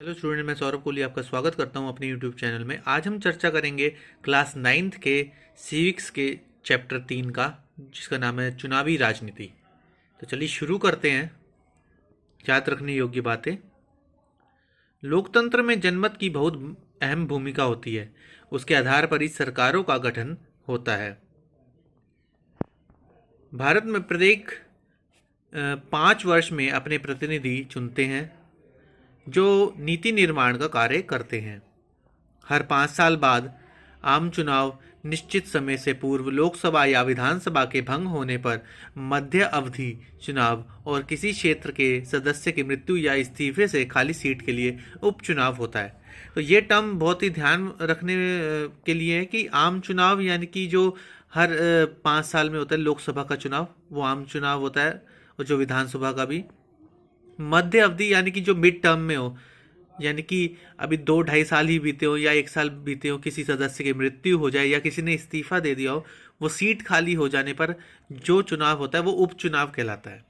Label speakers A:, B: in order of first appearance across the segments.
A: Hello student, मैं सौरभ कोहली आपका स्वागत करता हूं अपने यूट्यूब चैनल में। आज हम चर्चा करेंगे क्लास 9th के सिविक्स के चैप्टर 3 का, जिसका नाम है चुनावी राजनीति। तो चलिए शुरू करते हैं। याद रखने योग्य बातें। लोकतंत्र में जनमत की बहुत अहम भूमिका होती है। उसके आधार पर ही सरकारों का गठन होता है। भारत में प्रत्येक 5 वर्ष में अपने प्रतिनिधि चुनते हैं जो नीति निर्माण का कार्य करते हैं। हर 5 साल बाद आम चुनाव निश्चित समय से पूर्व लोकसभा या विधानसभा के भंग होने पर मध्य अवधि चुनाव और किसी क्षेत्र के सदस्य की मृत्यु या इस्तीफे से खाली सीट के लिए उपचुनाव होता है। तो ये टर्म बहुत ही ध्यान रखने के लिए है कि आम चुनाव यानी कि जो हर 5 साल में होता है, लोकसभा का चुनाव वो आम चुनाव होता है, और जो विधानसभा का भी। मध्य अवधि यानी कि जो मिड टर्म में हो, यानी कि अभी 2-2.5 साल ही बीते हो या 1 साल बीते हो, किसी सदस्य की मृत्यु हो जाए या किसी ने इस्तीफा दे दिया हो, वो सीट खाली हो जाने पर जो चुनाव होता है वो उपचुनाव कहलाता है।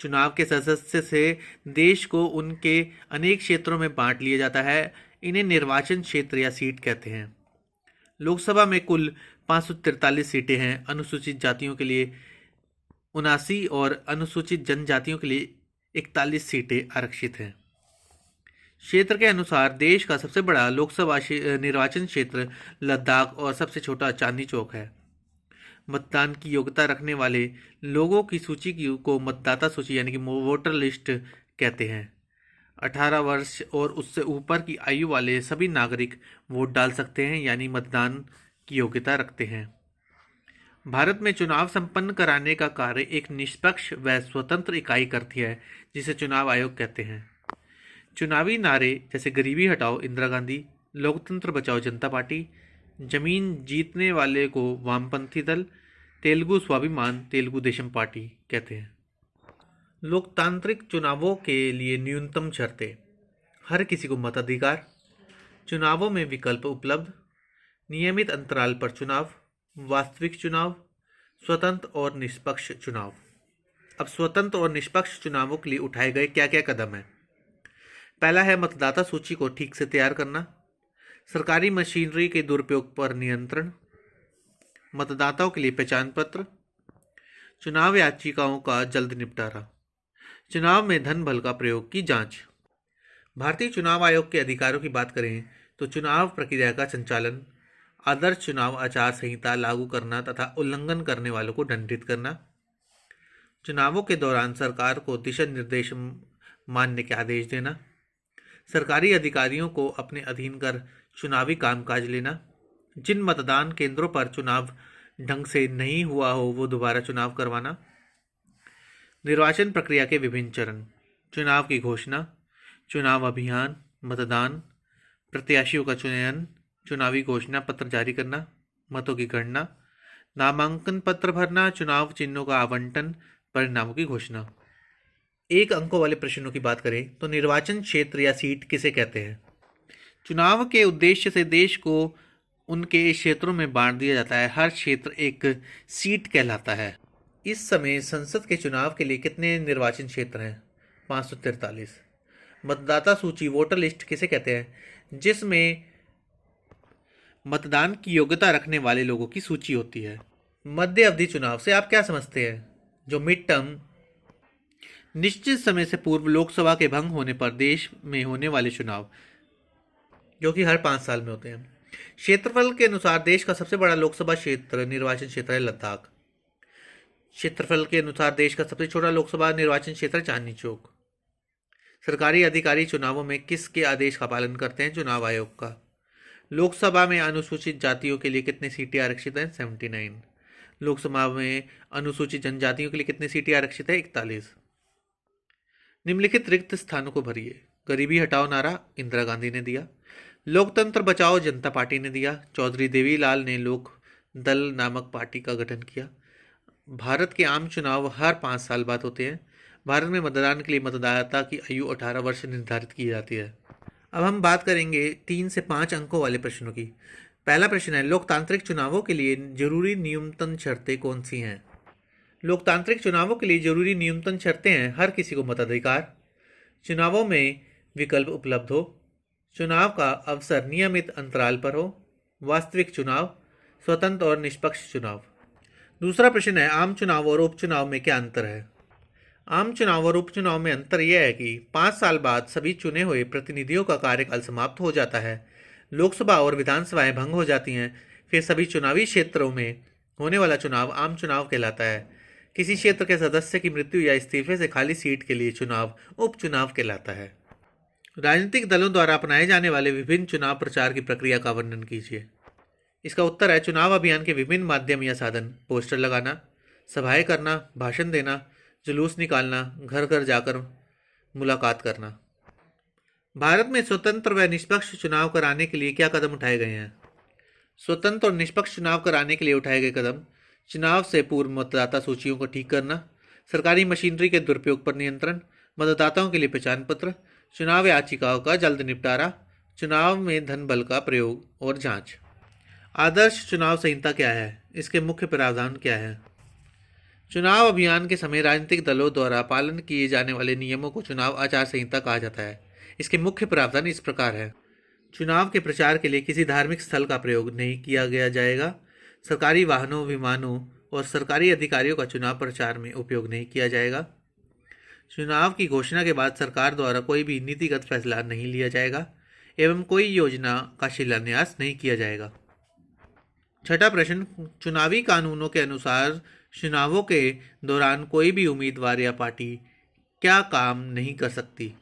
A: चुनाव के सदस्य से देश को उनके अनेक क्षेत्रों में बांट लिया जाता है। इन्हें निर्वाचन क्षेत्र या सीट कहते हैं। लोकसभा में कुल 543 सीटें हैं। अनुसूचित जातियों के लिए 79 और अनुसूचित जनजातियों के लिए 41 सीटें आरक्षित हैं। क्षेत्र के अनुसार देश का सबसे बड़ा लोकसभा निर्वाचन क्षेत्र लद्दाख और सबसे छोटा चांदनी चौक है। मतदान की योग्यता रखने वाले लोगों की सूची को मतदाता सूची यानी कि वोटर लिस्ट कहते हैं। 18 वर्ष और उससे ऊपर की आयु वाले सभी नागरिक वोट डाल सकते हैं, यानी मतदान की योग्यता रखते हैं। भारत में चुनाव संपन्न कराने का कार्य एक निष्पक्ष व स्वतंत्र इकाई करती है, जिसे चुनाव आयोग कहते हैं। चुनावी नारे जैसे गरीबी हटाओ इंदिरा गांधी, लोकतंत्र बचाओ जनता पार्टी, जमीन जीतने वाले को वामपंथी दल, तेलुगु स्वाभिमान तेलुगु देशम पार्टी कहते हैं। लोकतांत्रिक चुनावों के लिए न्यूनतम शर्तें: हर किसी को मताधिकार, चुनावों में विकल्प उपलब्ध, नियमित अंतराल पर चुनाव, वास्तविक चुनाव, स्वतंत्र और निष्पक्ष चुनाव। अब स्वतंत्र और निष्पक्ष चुनावों के लिए उठाए गए क्या क्या कदम हैं। पहला है मतदाता सूची को ठीक से तैयार करना, सरकारी मशीनरी के दुरुपयोग पर नियंत्रण, मतदाताओं के लिए पहचान पत्र, चुनाव याचिकाओं का जल्द निपटारा, चुनाव में धन बल का प्रयोग की जांच। भारतीय चुनाव आयोग के अधिकारों की बात करें तो चुनाव प्रक्रिया का संचालन, आदर्श चुनाव आचार संहिता लागू करना तथा उल्लंघन करने वालों को दंडित करना, चुनावों के दौरान सरकार को दिशा निर्देश मानने के आदेश देना, सरकारी अधिकारियों को अपने अधीन कर चुनावी कामकाज लेना, जिन मतदान केंद्रों पर चुनाव ढंग से नहीं हुआ हो वो दोबारा चुनाव करवाना। निर्वाचन प्रक्रिया के विभिन्न चरण: चुनाव की घोषणा, चुनाव अभियान, मतदान, प्रत्याशियों का चयन, चुनावी घोषणा पत्र जारी करना, मतों की गणना, नामांकन पत्र भरना, चुनाव चिन्हों का आवंटन, परिणामों की घोषणा। 1 अंकों वाले प्रश्नों की बात करें तो निर्वाचन क्षेत्र या सीट किसे कहते हैं। चुनाव के उद्देश्य से देश को उनके क्षेत्रों में बांट दिया जाता है। हर क्षेत्र एक सीट कहलाता है। इस समय संसद के चुनाव के लिए कितने निर्वाचन क्षेत्र हैं? 543। मतदाता सूची वोटर लिस्ट किसे कहते हैं? जिसमें मतदान की योग्यता रखने वाले लोगों की सूची होती है। मध्य अवधि चुनाव से आप क्या समझते हैं? जो मिड टर्म, निश्चित समय से पूर्व लोकसभा के भंग होने पर देश में होने वाले चुनाव, जो कि हर 5 साल में होते हैं। क्षेत्रफल के अनुसार देश का सबसे बड़ा लोकसभा क्षेत्र निर्वाचन क्षेत्र है लद्दाख। क्षेत्रफल के अनुसार देश का सबसे छोटा लोकसभा निर्वाचन क्षेत्र है चांदनी चौक। सरकारी अधिकारी चुनावों में किसके आदेश का पालन करते हैं? चुनाव आयोग का। लोकसभा में अनुसूचित जातियों के लिए कितनी सीटें आरक्षित हैं? 79। लोकसभा में अनुसूचित जनजातियों के लिए कितनी सीटें आरक्षित है? 41। निम्नलिखित रिक्त स्थानों को भरिए। गरीबी हटाओ नारा इंदिरा गांधी ने दिया। लोकतंत्र बचाओ जनता पार्टी ने दिया। चौधरी देवीलाल ने लोक दल नामक पार्टी का गठन किया। भारत के आम चुनाव हर 5 साल बाद होते हैं। भारत में मतदान के लिए मतदाता की आयु 18 वर्ष निर्धारित की जाती है। अब हम बात करेंगे 3 से 5 अंकों वाले प्रश्नों की। पहला प्रश्न है, लोकतांत्रिक चुनावों के लिए जरूरी न्यूनतम शर्तें कौन सी हैं? लोकतांत्रिक चुनावों के लिए जरूरी न्यूनतम शर्तें हैं: हर किसी को मताधिकार, चुनावों में विकल्प उपलब्ध हो, चुनाव का अवसर नियमित अंतराल पर हो, वास्तविक चुनाव, स्वतंत्र और निष्पक्ष चुनाव। दूसरा प्रश्न है, आम चुनाव और उपचुनाव में क्या अंतर है? आम चुनाव और उपचुनाव में अंतर यह है कि 5 साल बाद सभी चुने हुए प्रतिनिधियों का कार्यकाल समाप्त हो जाता है, लोकसभा और विधानसभाएं भंग हो जाती हैं, फिर सभी चुनावी क्षेत्रों में होने वाला चुनाव आम चुनाव कहलाता है। किसी क्षेत्र के सदस्य की मृत्यु या इस्तीफे से खाली सीट के लिए चुनाव उपचुनाव कहलाता है। राजनीतिक दलों द्वारा अपनाए जाने वाले विभिन्न चुनाव प्रचार की प्रक्रिया का वर्णन कीजिए। इसका उत्तर है, चुनाव अभियान के विभिन्न माध्यम या साधन, पोस्टर लगाना, सभाएं करना, भाषण देना, जुलूस निकालना, घर घर जाकर मुलाकात करना। भारत में स्वतंत्र व निष्पक्ष चुनाव कराने के लिए क्या कदम उठाए गए हैं? स्वतंत्र और निष्पक्ष चुनाव कराने के लिए उठाए गए कदम: चुनाव से पूर्व मतदाता सूचियों को ठीक करना, सरकारी मशीनरी के दुरुपयोग पर नियंत्रण, मतदाताओं के लिए पहचान पत्र, चुनाव याचिकाओं का जल्द निपटारा, चुनाव में धन बल का प्रयोग और जांच। आदर्श चुनाव संहिता क्या है? इसके मुख्य प्रावधान क्या है? चुनाव अभियान के समय राजनीतिक दलों द्वारा पालन किए जाने वाले नियमों को चुनाव आचार संहिता कहा जाता है। इसके मुख्य प्रावधान इस प्रकार है: चुनाव के प्रचार के लिए किसी धार्मिक स्थल का प्रयोग नहीं किया गया जाएगा, सरकारी वाहनों, विमानों और सरकारी अधिकारियों का चुनाव प्रचार में उपयोग नहीं किया जाएगा, चुनाव की घोषणा के बाद सरकार द्वारा कोई भी नीतिगत फैसला नहीं लिया जाएगा एवं कोई योजना का शिलान्यास नहीं किया जाएगा। छठा प्रश्न, चुनावी कानूनों के अनुसार चुनावों के दौरान कोई भी उम्मीदवार या पार्टी क्या काम नहीं कर सकती?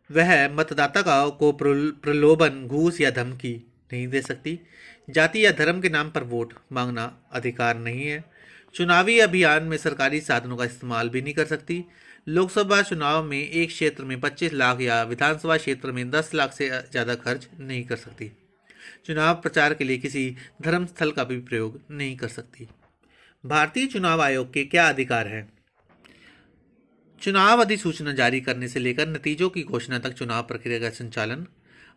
A: वह मतदाता को प्रलोभन, घूस या धमकी नहीं दे सकती, जाति या धर्म के नाम पर वोट मांगना अधिकार नहीं है, चुनावी अभियान में सरकारी साधनों का इस्तेमाल भी नहीं कर सकती, लोकसभा चुनाव में एक क्षेत्र में 25 लाख या विधानसभा क्षेत्र में 10 लाख से ज़्यादा खर्च नहीं कर सकती, चुनाव प्रचार के लिए किसी धर्म स्थल का भी प्रयोग नहीं कर सकती। भारतीय चुनाव आयोग के क्या अधिकार हैं? चुनाव अधिसूचना जारी करने से लेकर नतीजों की घोषणा तक चुनाव प्रक्रिया का संचालन,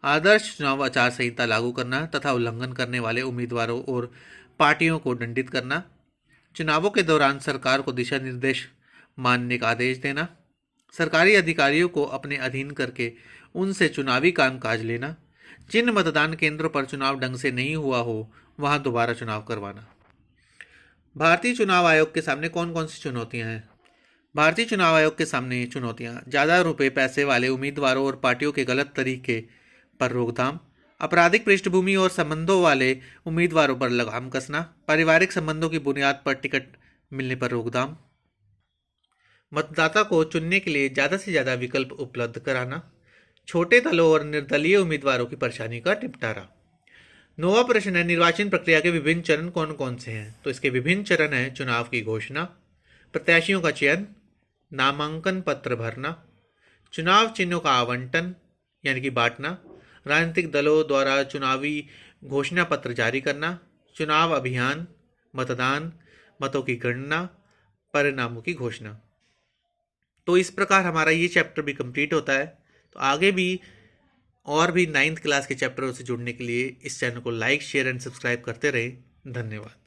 A: आदर्श चुनाव आचार संहिता लागू करना तथा उल्लंघन करने वाले उम्मीदवारों और पार्टियों को दंडित करना, चुनावों के दौरान सरकार को दिशा निर्देश मानने का आदेश देना, सरकारी अधिकारियों को अपने अधीन करके उनसे चुनावी कामकाज लेना, जिन मतदान केंद्रों पर चुनाव ढंग से नहीं हुआ हो वहां दोबारा चुनाव करवाना। भारतीय चुनाव आयोग के सामने कौन कौन सी चुनौतियां हैं? भारतीय चुनाव आयोग के सामने चुनौतियां: ज़्यादा रुपए पैसे वाले उम्मीदवारों और पार्टियों के गलत तरीके पर रोकथाम, आपराधिक पृष्ठभूमि और संबंधों वाले उम्मीदवारों पर लगाम कसना, पारिवारिक संबंधों की बुनियाद पर टिकट मिलने पर रोकथाम, मतदाता को चुनने के लिए ज़्यादा से ज़्यादा विकल्प उपलब्ध कराना, छोटे दलों और निर्दलीय उम्मीदवारों की परेशानी का निपटारा। 9वां प्रश्न है, निर्वाचन प्रक्रिया के विभिन्न चरण कौन कौन से हैं? तो इसके विभिन्न चरण हैं: चुनाव की घोषणा, प्रत्याशियों का चयन, नामांकन पत्र भरना, चुनाव चिन्हों का आवंटन यानी कि बांटना, राजनीतिक दलों द्वारा चुनावी घोषणा पत्र जारी करना, चुनाव अभियान, मतदान, मतों की गणना, परिणामों की घोषणा। तो इस प्रकार हमारा ये चैप्टर भी कंप्लीट होता है। तो आगे भी और भी 9th क्लास के चैप्टरों से जुड़ने के लिए इस चैनल को लाइक, शेयर एंड सब्सक्राइब करते रहें। धन्यवाद।